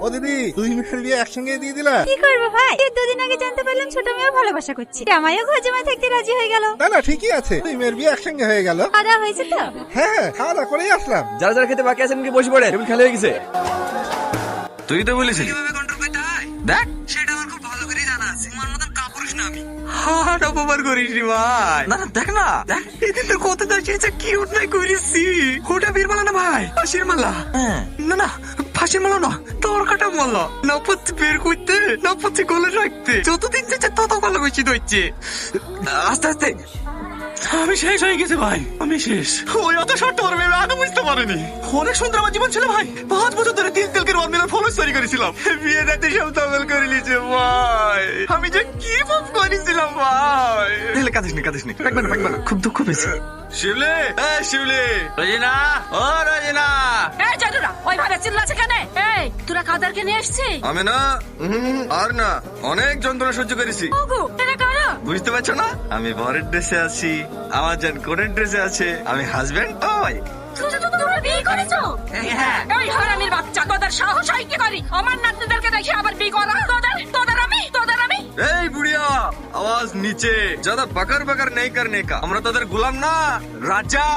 ও দিদি, দুই মেয়ের বিয়ে একসঙ্গে দিয়ে দিলা? কি করবো ভাই, এই দুদিন আগে জানতে পারলাম ছোট মেয়েও ভালোবাসা করছে, আমায়ও ঘর জমা থাকতে রাজি হয়ে গেল। না না, ঠিকই আছে, দুই মেয়ের বিয়ে একসঙ্গে হয়ে গেল। খাওয়া হয়েছে তো? হ্যাঁ, খাওয়া দাওয়া করেই আসলাম। যারা যারা খেতে বাকি আছেন কি বসে পড়ে, টেবিল খালি হয়ে গেছে। তুই তো বলেছিলি দেখ সেটা আমার খুব ভালো করে জানা আছে, তোমার মতন কাপুরুষ না আমি। হাট অপমান করিস রে ভাই। না না, দেখ না, দেখ এদিন তোর কত দাঁড়িয়েছে, কি উঠনাই করেছি। ওটা বীর মালা না ভাই, ফাঁসির মালা। না না, ফাঁসির মালা না, তোর কাটা মালা। না পড়ছে বের করতে, না পড়ছে গলে রাখতে, যতদিন যাচ্ছে তত ভালো বেশি ধরছে। আস্তে আস্তে আমি শেষ হয়ে গেছি ভাই, আমি শেষ। ওই অত শর্ট পড়বে আমি আগে বুঝতে পারিনি। অনেক সুন্দর আমার জীবন ছিল ভাই, 5 বছর ধরে 3 তেলকে রদ মিলার ফলো তৈরি করেছিলাম। বিয়ে রাতে সব তগল করে নিয়েছে ভাই, আমি যে কি পাপ করেছিলাম ভাই। কাঁদিস নি, কাঁদিস নি, রাখবেন রাখবেন, খুব দুঃখ পেয়েছি। শিবলি, শিবলি, রজিনা, ও রজিনা। এই জাদুরা, ওইভাবে চিল্লাছে কেন? এই তোরা কাদেরকে নিয়ে এসেছিস? আমি না, আর না, অনেক যন্ত্রণা সহ্য করেছি। ওগো, এরা কারা? বুঝতে পারছো না? আমি বরের ড্রেসে আছি, আমার জান কোনের ড্রেসে আছে, আমি হাজবেন্ড। ওই তোমরা বিয়ে করেছো? হ্যাঁ। এই হারামির বাচ্চা, তোদের সাহস হয় কি করি আমার নাতনিদেরকে দেখে আবার বিয়ে করা? তোদের আমি। এই বুড়িয়া, আওয়াজ নিচে, ज्यादा बकर बकर नहीं करने का। আমরা তোদের গোলাম না, রাজা।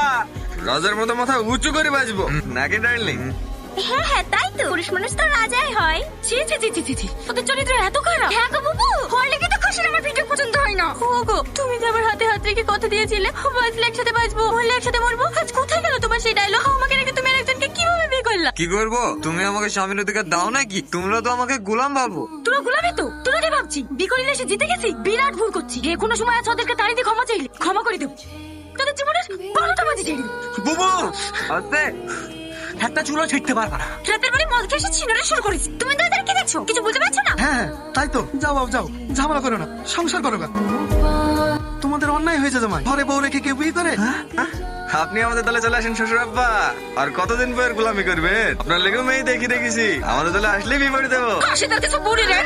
রাজার মতো মাথা উঁচু করে বাজবো নাকি ডার্লিং? হ্যাঁ হ্যাঁ, তাই তো, পুরুষ মানুষ তো রাজাই হয়। ছি ছি ছি ছি ছি, তোদের চরিত্র এত খারাপ। হ্যাঁ গো বুবু, হলে কি তো খুশির আমার ভিডিও পছন্দ হয় না। ওগো, তুমি যে আমার হাতে হাত রেখে কথা দিয়েছিলে, বাঁচলে একসাথে বাঁচবো, মরলে একসাথে মরবো, আজ কোথায় গেল তোমার সেই ডায়লগ? আমাকে রেখে তুমি আরেকজনকে কিভাবে বিয়ে করলা? কি করবো? তুমি আমাকে স্বামীর অধিকার দাও নাকি? তোমরা তো আমাকে গোলাম ভাবো। তোরা গোলামি তো, তোরা কি ভাবছি বিয়ে করলে এসে জিতে গেছি? বিরাট ভুল করছি। যে কোনো সময় আছে ওদেরকে তাড়িয়ে দিয়ে ক্ষমা চাইলে ক্ষমা করে দেবো। তোদের জীবনের 12টা বাজে ছেড়ে দেবো। বুবু আস্তে, একটা চুলো ছিটতে পারবা না। রাতের বেলা মদ খেয়ে ছিনারে শুরু করেছি। তুমি তো এদেরকে দেখছো, কিছু বুঝতে পারছো না? হ্যাঁ তাই তো, যাও বাবু যাও, ঝামেলা করো না, সংসার করো গা। তোমাদের অন্যায় হয়েছে জামাই, ঘরে বউ রেখে কেউ বিয়ে করে? আপনি আমাদের দলে চলে আসেন শ্বশুর আব্বা। আর কতদিন পর গোলামি করবেন? আপনার লেগেও মেয়ে দেখি রেখেছি, আমাদের দলে আসলেই বিয়ে করে দেবো। সেটার কিছু বুড়ি রে।